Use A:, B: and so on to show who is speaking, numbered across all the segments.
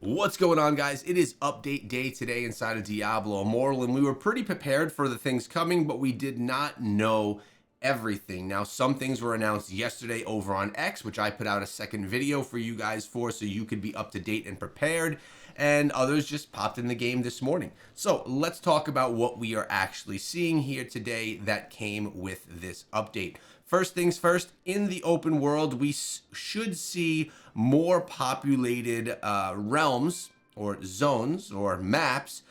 A: What's going on, guys? It is update day today inside of Diablo Immortal, and we were pretty prepared for the things coming, but we did not know everything. Now, some things were announced yesterday over on X, which I put out a second video for you guys for, so you could be up to date and prepared, and others just popped in the game this morning. So let's talk about what we are actually seeing here today that came with this update. First things first, in the open world, we should see more populated realms or zones or maps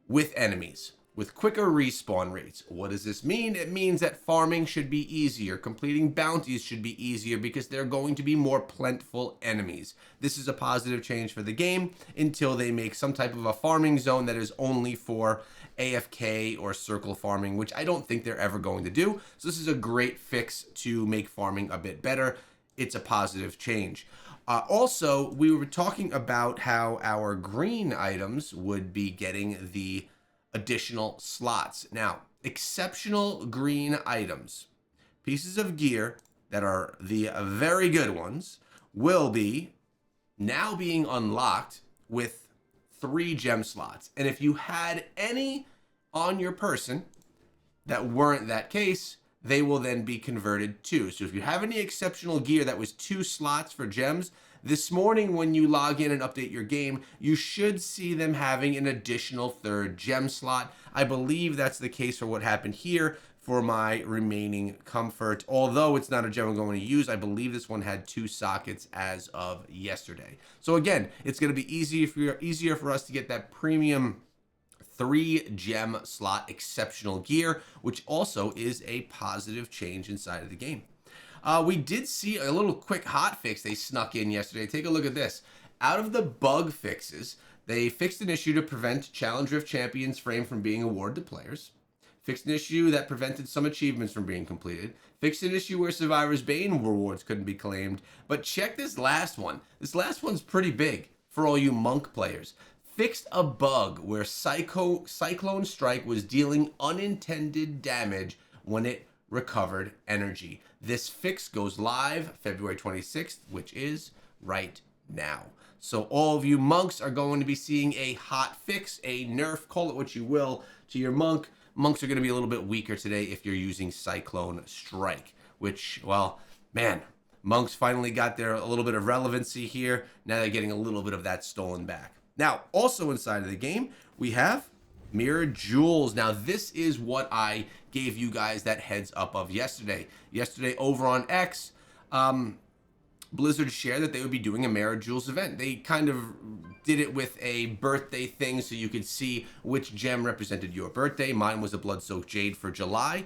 A: with enemies, with quicker respawn rates. What does this mean? It means that farming should be easier, completing bounties should be easier because there are going to be more plentiful enemies. This is a positive change for the game until they make some type of a farming zone that is only for AFK or circle farming, which I don't think they're ever going to do. So this is a great fix to make farming a bit better. It's a positive change. Also, we were talking about how our green items would be getting the additional slots. Now, exceptional green items, pieces of gear that are the very good ones, will be now being unlocked with 3 gem slots. And if you had any on your person that weren't that case, they will then be converted to. So if you have any exceptional gear that was 2 slots for gems, this morning when you log in and update your game, you should see them having an additional 3rd gem slot. I believe that's the case for what happened here for my remaining comfort. Although it's not a gem I'm going to use, I believe this one had 2 sockets as of yesterday. So again, it's going to be easier for us to get that premium 3 gem slot exceptional gear, which also is a positive change inside of the game. We did see a little quick hot fix they snuck in yesterday. Take a look at this. Out of the bug fixes, they fixed an issue to prevent Challenge Rift Champions frame from being awarded to players, fixed an issue that prevented some achievements from being completed, fixed an issue where Survivor's Bane rewards couldn't be claimed. But check this last one. This last one's pretty big for all you monk players. Fixed a bug where Cyclone Strike was dealing unintended damage when it recovered energy. This fix goes live February 26th, which is right now. So all of you monks are going to be seeing a hot fix, a nerf, call it what you will, to your monk. Monks are going to be a little bit weaker today if you're using Cyclone Strike, which, well, man, monks finally got their a little bit of relevancy here. Now they're getting a little bit of that stolen back. Now, also inside of the game, we have Mirrored Jewels. Now, this is what I gave you guys that heads up of yesterday. Yesterday over on X, Blizzard shared that they would be doing a Mirrored Jewels event. They kind of did it with a birthday thing so you could see which gem represented your birthday. Mine was a Blood-Soaked Jade for July.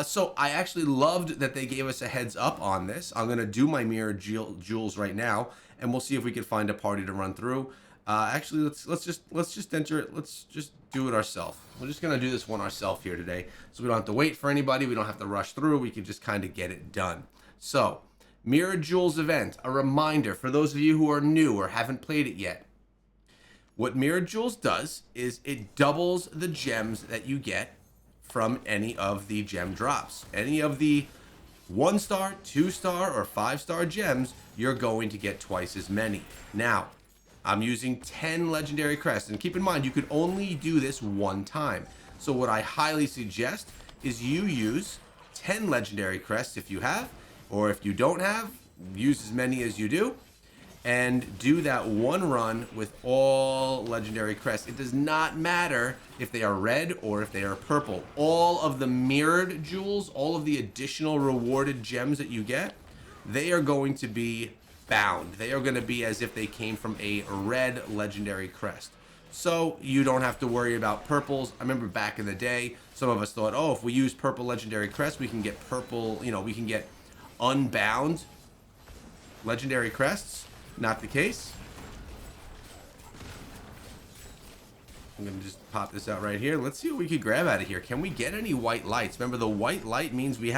A: So I actually loved that they gave us a heads up on this. I'm going to do my Mirrored Jewels right now, and we'll see if we can find a party to run through. Actually, let's just enter it. Let's just do it ourselves. We're just gonna do this one ourselves here today, so we don't have to wait for anybody. We don't have to rush through. We can just kind of get it done. So, Mirrored Jewels event. A reminder for those of you who are new or haven't played it yet. What Mirrored Jewels does is it doubles the gems that you get from any of the gem drops. Any of the 1-star, 2-star, or 5-star gems, you're going to get twice as many. Now, I'm using 10 legendary crests, and keep in mind you could only do this one time. So what I highly suggest is you use 10 legendary crests if you have, or if you don't have, use as many as you do, and do that one run with all legendary crests. It does not matter if they are red or if they are purple. All of the mirrored jewels, all of the additional rewarded gems that you get, they are going to be bound. They are going to be as if they came from a red legendary crest. So you don't have to worry about purples. I remember back in the day, some of us thought, oh, if we use purple legendary crest, we can get purple, we can get unbound legendary crests. Not the case. I'm going to just pop this out right here. Let's see what we could grab out of here. Can we get any white lights? Remember, the white light means we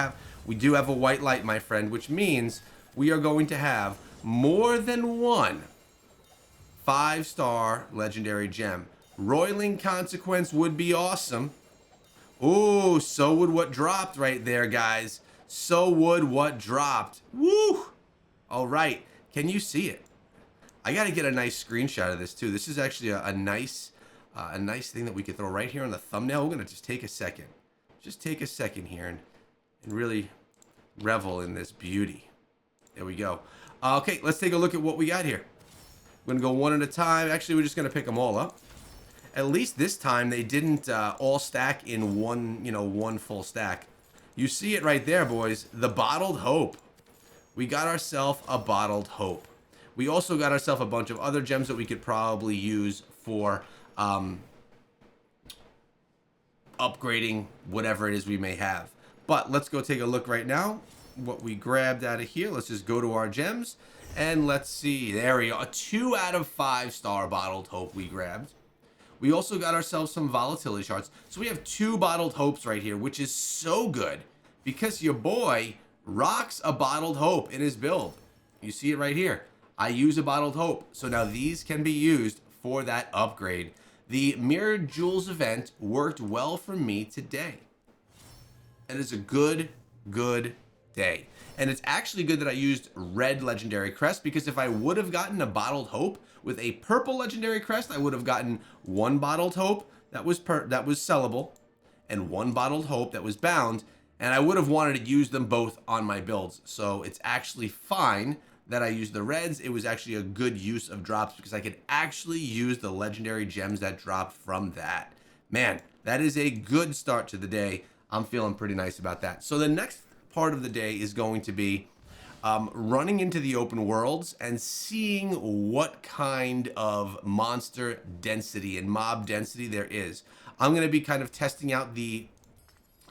A: do have a white light, my friend, which means we are going to have more than one 5-star legendary gem. Roiling Consequence would be awesome. Ooh, so would what dropped right there, guys. So would what dropped. Woo! All right. Can you see it? I got to get a nice screenshot of this too. This is actually a nice thing that we could throw right here on the thumbnail. We're gonna just take a second, here and really revel in this beauty. There we go. Okay, let's take a look at what we got here. We're gonna go one at a time. Actually, we're just gonna pick them all up. At least this time they didn't all stack in one full stack. You see it right there, boys. The Bottled Hope. We got ourselves a Bottled Hope. We also got ourselves a bunch of other gems that we could probably use for upgrading whatever it is we may have. But let's go take a look right now what we grabbed out of here. Let's just go to our gems and let's see. There we go. A 2 out of 5 star Bottled Hope we grabbed. We also got ourselves some volatility shards. So we have 2 Bottled Hopes right here, which is so good because your boy rocks a Bottled Hope in his build. You see it right here. I use a Bottled Hope. So now these can be used for that upgrade. The Mirrored Jewels event worked well for me today. It is a good day. And it's actually good that I used red legendary crest, because if I would have gotten a Bottled Hope with a purple legendary crest, I would have gotten 1 Bottled Hope that was sellable and 1 Bottled Hope that was bound, and I would have wanted to use them both on my builds. So it's actually fine that I used the reds. It was actually a good use of drops because I could actually use the legendary gems that dropped from that. Man, that is a good start to the day. I'm feeling pretty nice about that. So the next part of the day is going to be running into the open worlds and seeing what kind of monster density and mob density there is. I'm going to be kind of testing out the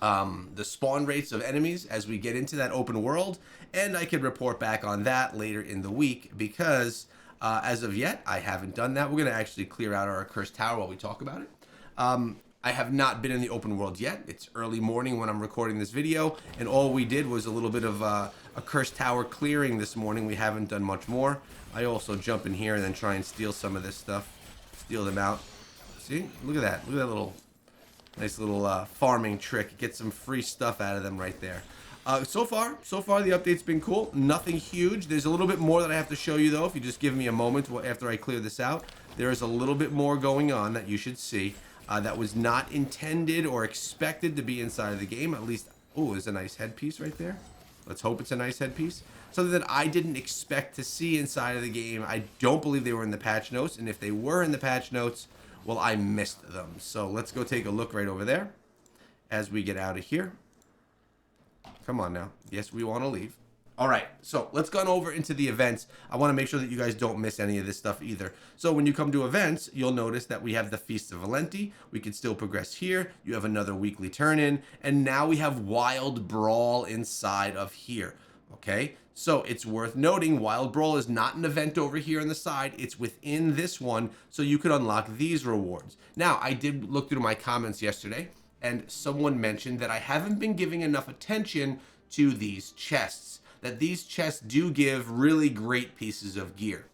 A: spawn rates of enemies as we get into that open world, and I could report back on that later in the week because as of yet I haven't done that. We're going to actually clear out our accursed tower while we talk about it. I have not been in the open world yet. It's early morning when I'm recording this video, and all we did was a little bit of accursed tower clearing this morning. We haven't done much more. I also jump in here and then try and steal some of this stuff, steal them out. See, look at that little nice little farming trick. Get some free stuff out of them right there. So far the update's been cool. Nothing huge. There's a little bit more that I have to show you though. If you just give me a moment after I clear this out, there is a little bit more going on that you should see. That was not intended or expected to be inside of the game. At least, oh, there's a nice headpiece right there. Let's hope it's a nice headpiece. Something that I didn't expect to see inside of the game. I don't believe they were in the patch notes. And if they were in the patch notes, well, I missed them. So let's go take a look right over there as we get out of here. Come on now. Yes, we want to leave. All right, so let's go over into the events. I want to make sure that you guys don't miss any of this stuff either. So when you come to events, you'll notice that we have the Feast of Valenti. We can still progress here. You have another weekly turn-in, and now we have Wild Brawl inside of here, okay? So it's worth noting, Wild Brawl is not an event over here on the side. It's within this one, so you can unlock these rewards. Now, I did look through my comments yesterday, and someone mentioned that I haven't been giving enough attention to these chests. That these chests do give really great pieces of gear.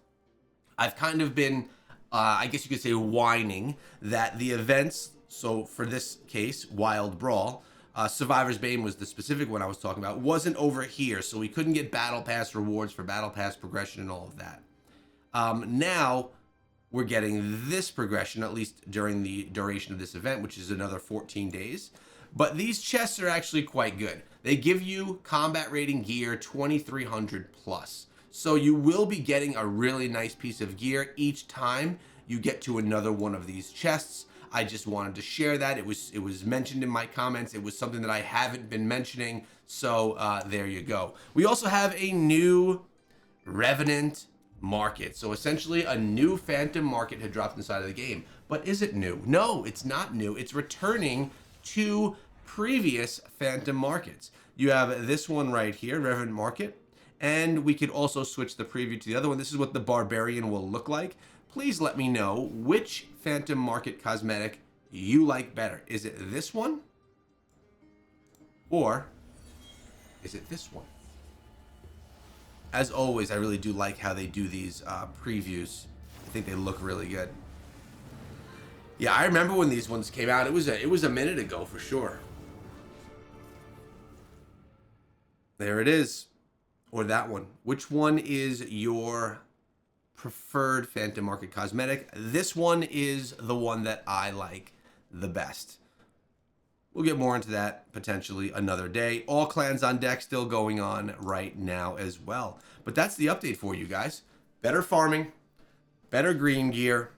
A: I've kind of been, I guess you could say, whining that the events, so for this case, Wild Brawl, Survivor's Bane was the specific one I was talking about, wasn't over here, so we couldn't get Battle Pass rewards for Battle Pass progression and all of that. Now, we're getting this progression, at least during the duration of this event, which is another 14 days. But these chests are actually quite good. They give you combat rating gear 2300 plus. So you will be getting a really nice piece of gear each time you get to another one of these chests. I just wanted to share that. It was mentioned in my comments. It was something that I haven't been mentioning. So there you go. We also have a new Revenant market. So essentially a new Phantom market had dropped inside of the game. But is it new? No, it's not new. It's returning to previous Phantom markets. You have this one right here, Revenant Market, and we could also switch the preview to the other one. This is what the Barbarian will look like. Please let me know which Phantom Market cosmetic you like better. Is it this one? Or is it this one? As always, I really do like how they do these previews. I think they look really good. Yeah, I remember when these ones came out. It was a minute ago for sure. There it is. Or that one. Which one is your preferred Phantom Market cosmetic. This one is the one that I like the best. We'll get more into that potentially another day. All clans on deck still going on right now as well. But that's the update for you guys. Better farming, better green gear,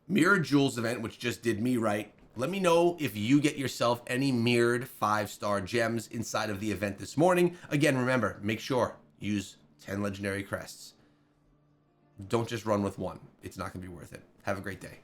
A: mirrored jewels event, which just did me right. Let me know if you get yourself any mirrored 5-star gems inside of the event this morning. Again, remember, make sure use 10 legendary crests. Don't just run with one. It's not going to be worth it. Have a great day.